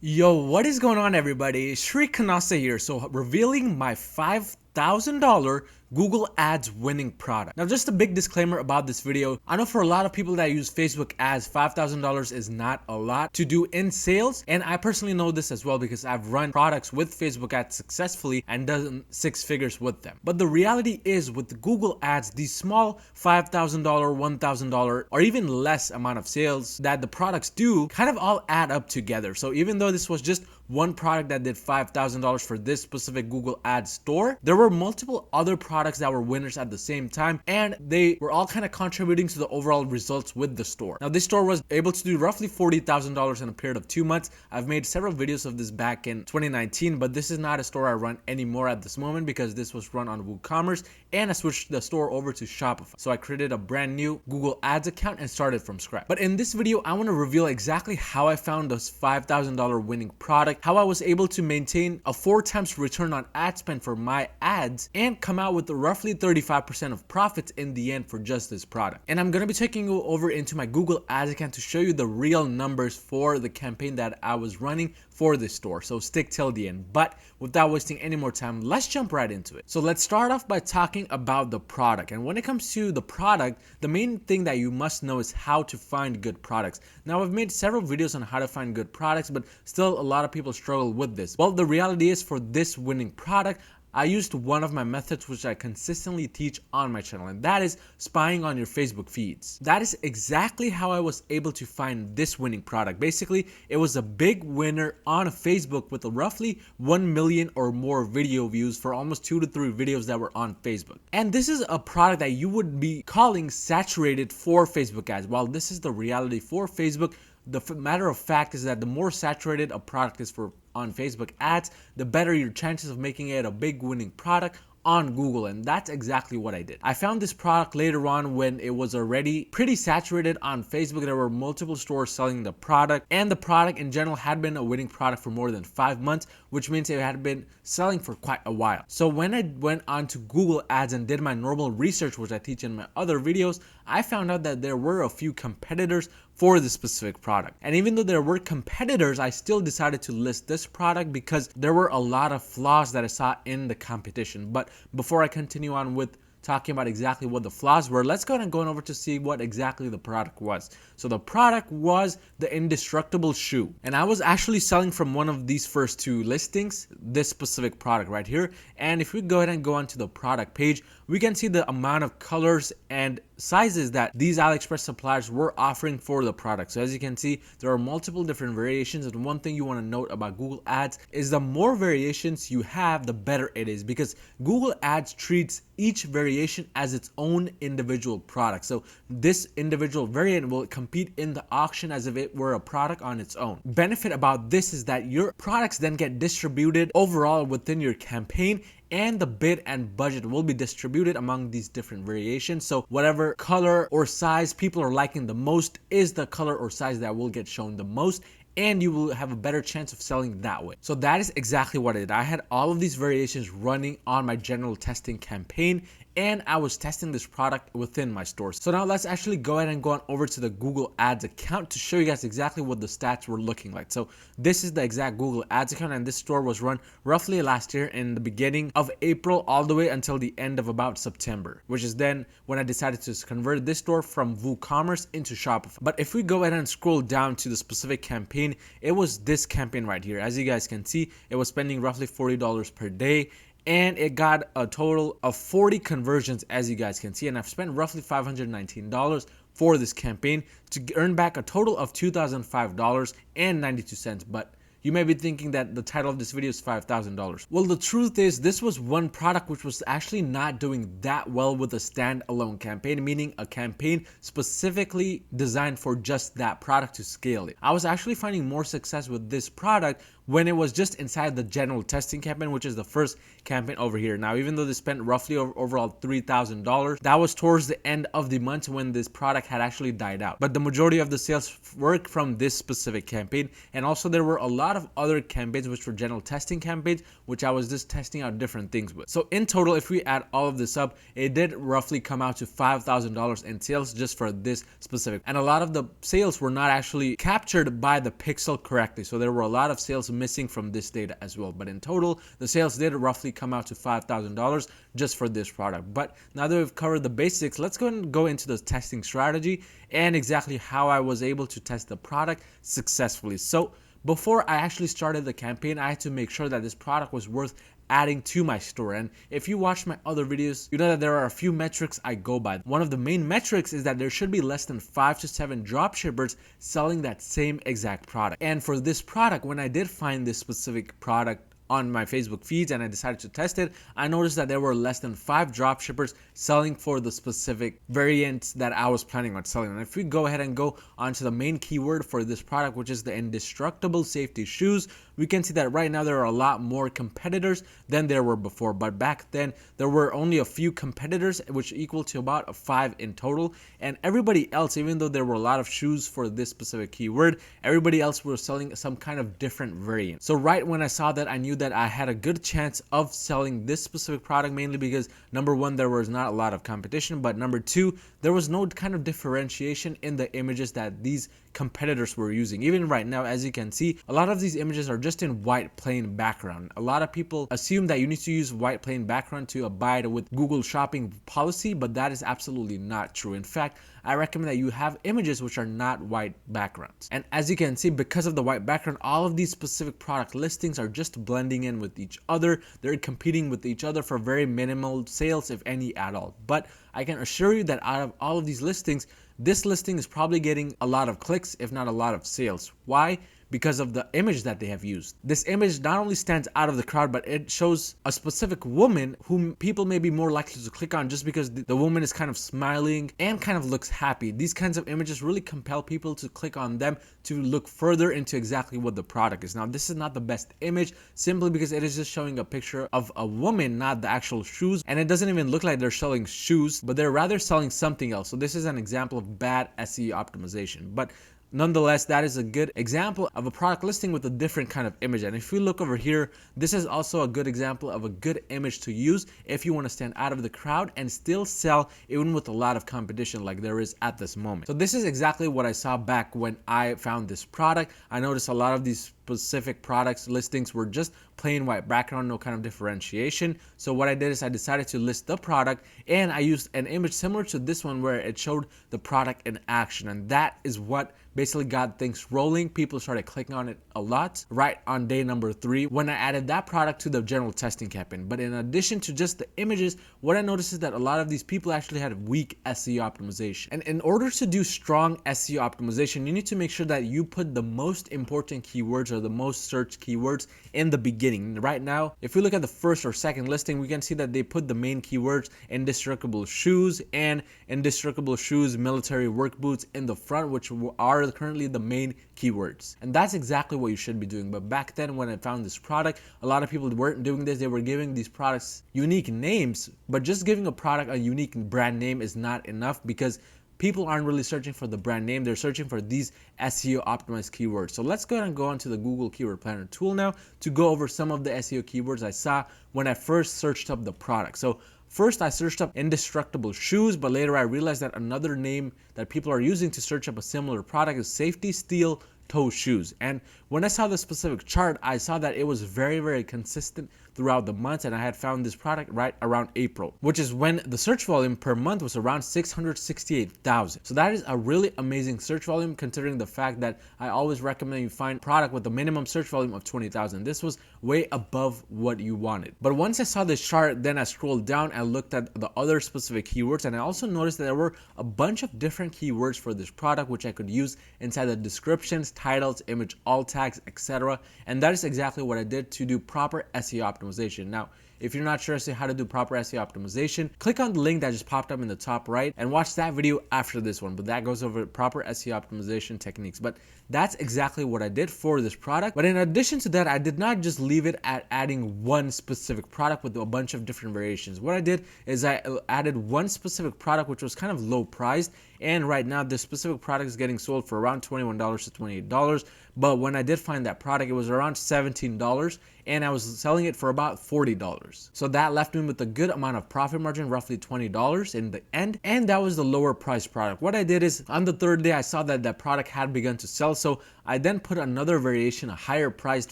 Yo, what is going on, everybody? Shri Kanase here. So revealing my $5,000 Google Ads winning product. Now, just a big disclaimer about this video. I know for a lot of people that use Facebook ads, $5,000 is not a lot to do in sales. And I personally know this as well because I've run products with Facebook ads successfully and done six figures with them. But the reality is with Google ads, these small $5,000, $1,000, or even less amount of sales that the products do kind of all add up together. So even though this was just one product that did $5,000 for this specific Google Ads store, there were multiple other products that were winners at the same time, and they were all kind of contributing to the overall results with the store. Now, this store was able to do roughly $40,000 in a period of 2 months. I've made several videos of this back in 2019, but this is not a store I run anymore at this moment because this was run on WooCommerce, and I switched the store over to Shopify. So I created a brand new Google Ads account and started from scratch. But in this video, I want to reveal exactly how I found this $5,000 winning product, how I was able to maintain a 4 times return on ad spend for my ads and come out with roughly 35% of profits in the end for just this product. And I'm going to be taking you over into my Google Ads account to show you the real numbers for the campaign that I was running for this store. So stick till the end. But without wasting any more time, let's jump right into it. So let's start off by talking about the product. And when it comes to the product, the main thing that you must know is how to find good products. Now, I've made several videos on how to find good products, but still a lot of people struggle with this. Well, the reality is for this winning product, I used one of my methods which I consistently teach on my channel, and that is spying on your Facebook feeds. That is exactly how I was able to find this winning product. Basically, it was a big winner on Facebook with roughly 1 million or more video views for almost 2 to 3 videos that were on Facebook. And this is a product that you would be calling saturated for Facebook ads. While this is the reality for Facebook, the matter of fact is that the more saturated a product is on Facebook ads, the better your chances of making it a big winning product on Google, and that's exactly what I did. I found this product later on when it was already pretty saturated on Facebook. There were multiple stores selling the product, and the product in general had been a winning product for more than 5 months, which means it had been selling for quite a while. So when I went on to Google Ads and did my normal research, which I teach in my other videos, I found out that there were a few competitors for this specific product. And even though there were competitors, I still decided to list this product because there were a lot of flaws that I saw in the competition. But before I continue on with talking about exactly what the flaws were, let's go ahead and go over to see what exactly the product was. So the product was the indestructible shoe. And I was actually selling from one of these first 2 listings, this specific product right here. And if we go ahead and go onto the product page, we can see the amount of colors and sizes that these AliExpress suppliers were offering for the product. So as you can see, there are multiple different variations. And one thing you want to note about Google Ads is the more variations you have, the better it is, because Google Ads treats each variation as its own individual product. So this individual variant will compete in the auction as if it were a product on its own. Benefit about this is that your products then get distributed overall within your campaign, and the bid and budget will be distributed among these different variations. So whatever color or size people are liking the most is the color or size that will get shown the most, and you will have a better chance of selling that way. So that is exactly what I did. I had all of these variations running on my general testing campaign, and I was testing this product within my stores. So now let's actually go ahead and go on over to the Google Ads account to show you guys exactly what the stats were looking like. So this is the exact Google Ads account, and this store was run roughly last year in the beginning of April all the way until the end of about September, which is then when I decided to convert this store from WooCommerce into Shopify. But if we go ahead and scroll down to the specific campaign, it was this campaign right here. As you guys can see, it was spending roughly $40 per day, and it got a total of 40 conversions, as you guys can see. And I've spent roughly $519 for this campaign to earn back a total of $2,005.92. But you may be thinking that the title of this video is $5,000. Well, the truth is this was one product which was actually not doing that well with a standalone campaign, meaning a campaign specifically designed for just that product to scale it. I was actually finding more success with this product when it was just inside the general testing campaign, which is the first campaign over here. Now, even though they spent roughly overall $3,000, that was towards the end of the month when this product had actually died out. But the majority of the sales work from this specific campaign, and also there were a lot lot of other campaigns which were general testing campaigns, which I was just testing out different things with. So in total, if we add all of this up, it did roughly come out to $5,000 in sales just for this specific. And a lot of the sales were not actually captured by the pixel correctly. So there were a lot of sales missing from this data as well. But in total, the sales did roughly come out to $5,000 just for this product. But now that we've covered the basics, let's go and go into the testing strategy and exactly how I was able to test the product successfully. So before I actually started the campaign, I had to make sure that this product was worth adding to my store. And if you watch my other videos, you know that there are a few metrics I go by. One of the main metrics is that there should be less than 5 to 7 dropshippers selling that same exact product. And for this product, when I did find this specific product on my Facebook feeds and I decided to test it, I noticed that there were less than 5 dropshippers selling for the specific variants that I was planning on selling. And if we go ahead and go onto the main keyword for this product, which is the indestructible safety shoes, we can see that right now there are a lot more competitors than there were before. But back then there were only a few competitors, which equal to about 5 in total. And everybody else, even though there were a lot of shoes for this specific keyword, everybody else were selling some kind of different variant. So right when I saw that, I knew that I had a good chance of selling this specific product, mainly because number one, there was not a lot of competition, but number two, there was no kind of differentiation in the images that these competitors were using. Even right now, as you can see, a lot of these images are just in white plain background. A lot of people assume that you need to use white plain background to abide with Google shopping policy, but that is absolutely not true. In fact, I recommend that you have images which are not white backgrounds. And as you can see, because of the white background, all of these specific product listings are just blending in with each other. They're competing with each other for very minimal sales, if any at all. But I can assure you that out of all of these listings, this listing is probably getting a lot of clicks, if not a lot of sales. Why? Because of the image that they have used. This image not only stands out of the crowd, but it shows a specific woman whom people may be more likely to click on just because the woman is kind of smiling and kind of looks happy. These kinds of images really compel people to click on them to look further into exactly what the product is. Now, this is not the best image simply because it is just showing a picture of a woman, not the actual shoes. And it doesn't even look like they're selling shoes, but they're rather selling something else. So this is an example of bad SEO optimization. But nonetheless, that is a good example of a product listing with a different kind of image. And if we look over here, this is also a good example of a good image to use if you want to stand out of the crowd and still sell even with a lot of competition like there is at this moment. So this is exactly what I saw back when I found this product. I noticed a lot of these specific products listings were just plain white background, no kind of differentiation. So what I did is I decided to list the product, and I used an image similar to this one where it showed the product in action, and that is what basically got things rolling. People started clicking on it a lot right on day number 3 when I added that product to the general testing campaign. But in addition to just the images, what I noticed is that a lot of these people actually had weak SEO optimization. And in order to do strong SEO optimization, you need to make sure that you put the most important keywords or the most searched keywords in the beginning. Right now, if we look at the first or second listing, we can see that they put the main keywords indestructible shoes and indestructible shoes military work boots in the front, which are currently the main keywords. And that's exactly what you should be doing. But back then when I found this product, a lot of people weren't doing this. They were giving these products unique names, but just giving a product a unique brand name is not enough because people aren't really searching for the brand name. They're searching for these SEO optimized keywords. So let's go ahead and go onto the Google Keyword Planner tool now to go over some of the SEO keywords I saw when I first searched up the product. So first I searched up indestructible shoes, but later I realized that another name that people are using to search up a similar product is safety steel toe shoes. And when I saw the specific chart, I saw that it was very, very consistent throughout the months, and I had found this product right around April, which is when the search volume per month was around 668,000. So that is a really amazing search volume considering the fact that I always recommend you find a product with a minimum search volume of 20,000. This was way above what you wanted. But once I saw this chart, then I scrolled down and looked at the other specific keywords, and I also noticed that there were a bunch of different keywords for this product which I could use inside the descriptions, titles, image alt tags, etc. And that is exactly what I did to do proper SEO optimization. Now, if you're not sure as to how to do proper SEO optimization, click on the link that just popped up in the top right and watch that video after this one. But that goes over proper SEO optimization techniques. But that's exactly what I did for this product. But in addition to that, I did not just leave it at adding one specific product with a bunch of different variations. What I did is I added one specific product which was kind of low priced, and right now this specific product is getting sold for around $21 to $28. But when I did find that product, it was around $17 and I was selling it for about $40. So that left me with a good amount of profit margin, roughly $20 in the end, and that was the lower price product. What I did is on the third day I saw that that product had begun to sell, so I then put another variation, a higher priced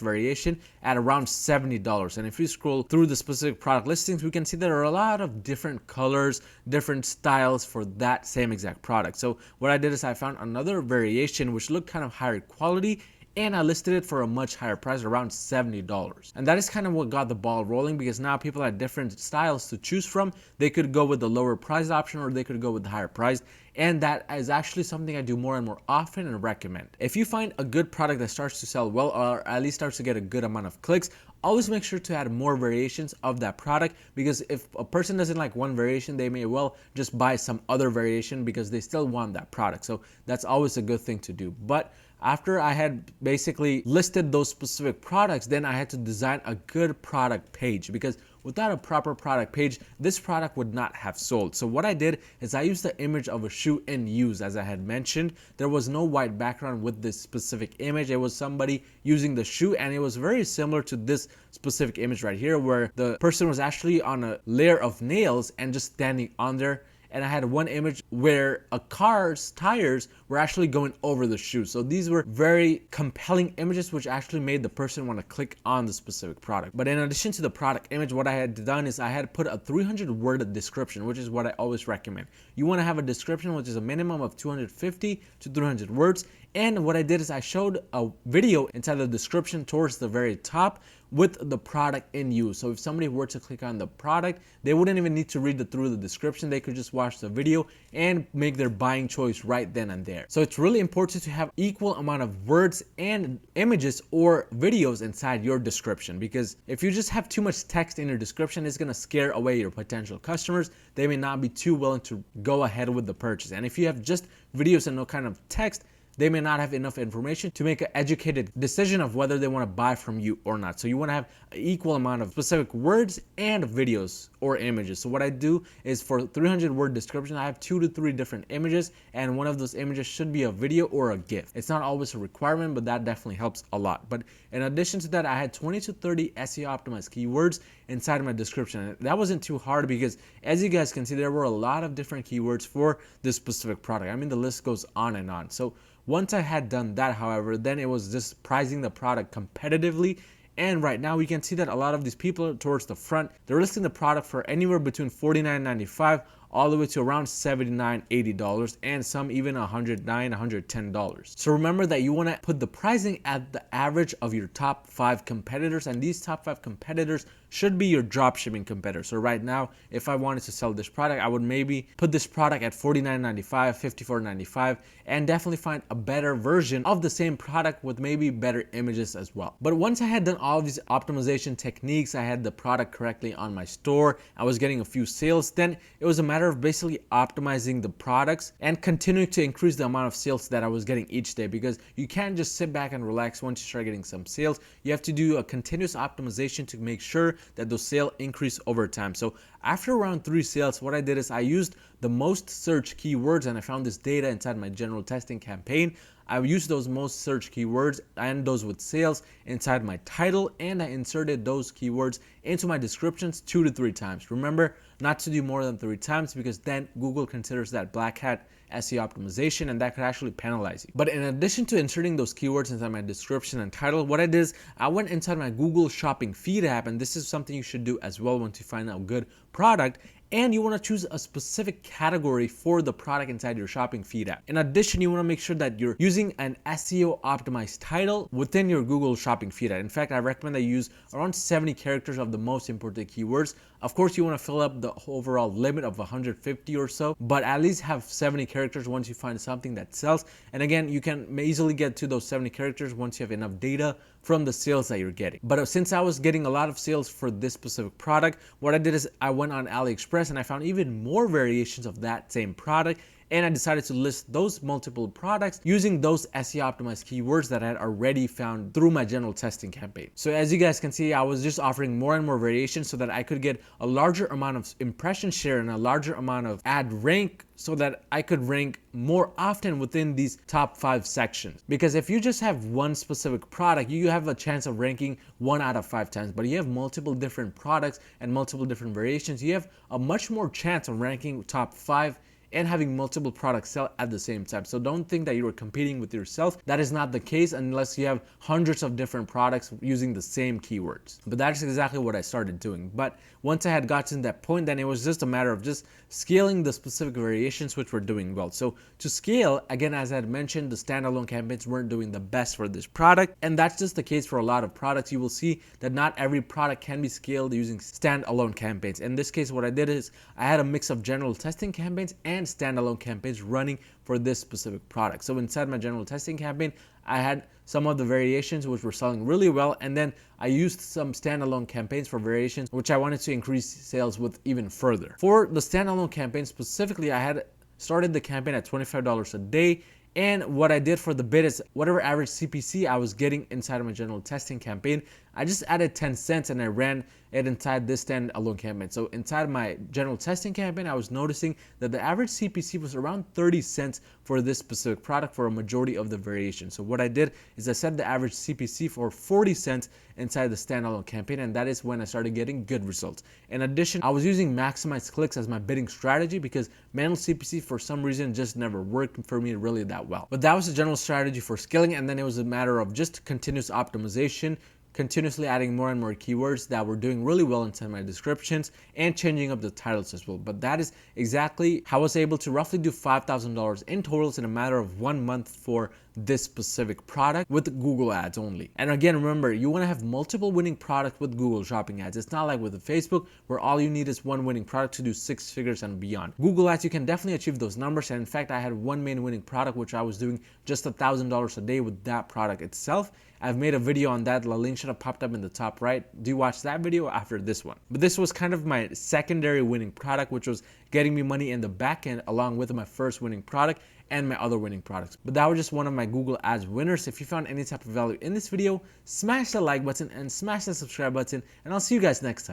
variation at around $70. And if you scroll through the specific product listings, we can see there are a lot of different colors, different styles for that same exact product. So what I did is I found another variation which looked kind of higher quality, and I listed it for a much higher price, around $70. And that is kind of what got the ball rolling, because now people had different styles to choose from. They could go with the lower price option or they could go with the higher price. And that is actually something I do more and more often and recommend. If you find a good product that starts to sell well, or at least starts to get a good amount of clicks, always make sure to add more variations of that product, because if a person doesn't like one variation, they may well just buy some other variation because they still want that product. So that's always a good thing to do. But after I had basically listed those specific products, then I had to design a good product page, because without a proper product page, this product would not have sold. So what I did is I used the image of a shoe in use. As I had mentioned, there was no white background with this specific image. It was somebody using the shoe, and it was very similar to this specific image right here, where the person was actually on a layer of nails and just standing on there. And I had one image where a car's tires were actually going over the shoe. So these were very compelling images, which actually made the person want to click on the specific product. But in addition to the product image, what I had done is I had put a 300-word description, which is what I always recommend. You want to have a description which is a minimum of 250 to 300 words. And what I did is I showed a video inside the description towards the very top with the product in use. So if somebody were to click on the product, they wouldn't even need to read through the description. They could just watch the video and make their buying choice right then and there. So it's really important to have equal amount of words and images or videos inside your description, because if you just have too much text in your description, it's going to scare away your potential customers. They may not be too willing to go ahead with the purchase. And if you have just videos and no kind of text, they may not have enough information to make an educated decision of whether they want to buy from you or not. So you want to have an equal amount of specific words and videos or images. So what I do is for 300-word description, I have 2 to 3 different images, and one of those images should be a video or a GIF. It's not always a requirement, but that definitely helps a lot. But in addition to that, I had 20 to 30 SEO optimized keywords inside my description. And that wasn't too hard, because as you guys can see, there were a lot of different keywords for this specific product. I mean, the list goes on and on. So once I had done that, however, then it was just pricing the product competitively. And right now we can see that a lot of these people towards the front, they're listing the product for anywhere between $49.95 all the way to around $79, $80, and some even $109, $110. So remember that you want to put the pricing at the average of your top 5 competitors, and these top 5 competitors should be your dropshipping competitors. So right now, if I wanted to sell this product, I would maybe put this product at $49.95, $54.95, and definitely find a better version of the same product with maybe better images as well. But once I had done all of these optimization techniques, I had the product correctly on my store, I was getting a few sales, then it was a matter of basically optimizing the products and continuing to increase the amount of sales that I was getting each day, because you can't just sit back and relax once you start getting some sales. You have to do a continuous optimization to make sure that those sales increase over time. So after around 3 sales, what I did is I used the most search keywords, and I found this data inside my general testing campaign. I used those most search keywords and those with sales inside my title, and I inserted those keywords into my descriptions 2 to 3 times. Remember not to do more than 3 times, because then Google considers that black hat SEO optimization, and that could actually penalize you. But in addition to inserting those keywords inside my description and title, what I did is I went inside my Google Shopping feed app, and this is something you should do as well once you find out a good product. And you want to choose a specific category for the product inside your shopping feed app. In addition, you want to make sure that you're using an SEO optimized title within your Google Shopping feed app. In fact, I recommend that you use around 70 characters of the most important keywords. Of course, you want to fill up the overall limit of 150 or so, but at least have 70 characters once you find something that sells. And again, you can easily get to those 70 characters once you have enough data from the sales that you're getting. But since I was getting a lot of sales for this specific product, what I did is I went on AliExpress and I found even more variations of that same product, and I decided to list those multiple products using those SEO optimized keywords that I had already found through my general testing campaign. So as you guys can see, I was just offering more and more variations so that I could get a larger amount of impression share and a larger amount of ad rank so that I could rank more often within these top 5 sections. Because if you just have one specific product, you have a chance of ranking 1 out of 5 times. But you have multiple different products and multiple different variations, you have a much more chance of ranking top 5 and having multiple products sell at the same time. So don't think that you are competing with yourself. That is not the case unless you have hundreds of different products using the same keywords. But that's exactly what I started doing. But once I had gotten to that point, then it was just a matter of just scaling the specific variations which were doing well. So to scale, again, as I had mentioned, the standalone campaigns weren't doing the best for this product. And that's just the case for a lot of products. You will see that not every product can be scaled using standalone campaigns. In this case, what I did is I had a mix of general testing campaigns and standalone campaigns running for this specific product. So inside my general testing campaign, I had some of the variations which were selling really well, and then I used some standalone campaigns for variations which I wanted to increase sales with even further. For the standalone campaign specifically, I had started the campaign at $25 a day. And what I did for the bid is whatever average CPC I was getting inside of my general testing campaign, I just added 10 cents and I ran it inside this standalone campaign. So inside my general testing campaign, I was noticing that the average CPC was around 30 cents for this specific product for a majority of the variation. So what I did is I set the average CPC for 40 cents inside the standalone campaign, and that is when I started getting good results. In addition, I was using maximized clicks as my bidding strategy because manual CPC for some reason just never worked for me really that well. But that was the general strategy for scaling, and then it was a matter of just continuous optimization, continuously adding more and more keywords that were doing really well inside my descriptions and changing up the titles as well. But that is exactly how I was able to roughly do $5,000 in totals in a matter of 1 month for this specific product with Google ads only. And again, remember, you want to have multiple winning products with Google shopping ads. It's not like with Facebook where all you need is one winning product to do 6 figures and beyond. Google ads, you can definitely achieve those numbers. And in fact, I had one main winning product which I was doing just $1,000 a day with that product itself. I've made a video on that. The link should have popped up in the top right. Do watch that video after this one. But this was kind of my secondary winning product, which was getting me money in the back end along with my first winning product and my other winning products. But that was just one of my Google Ads winners. If you found any type of value in this video, smash the like button and smash the subscribe button, and I'll see you guys next time.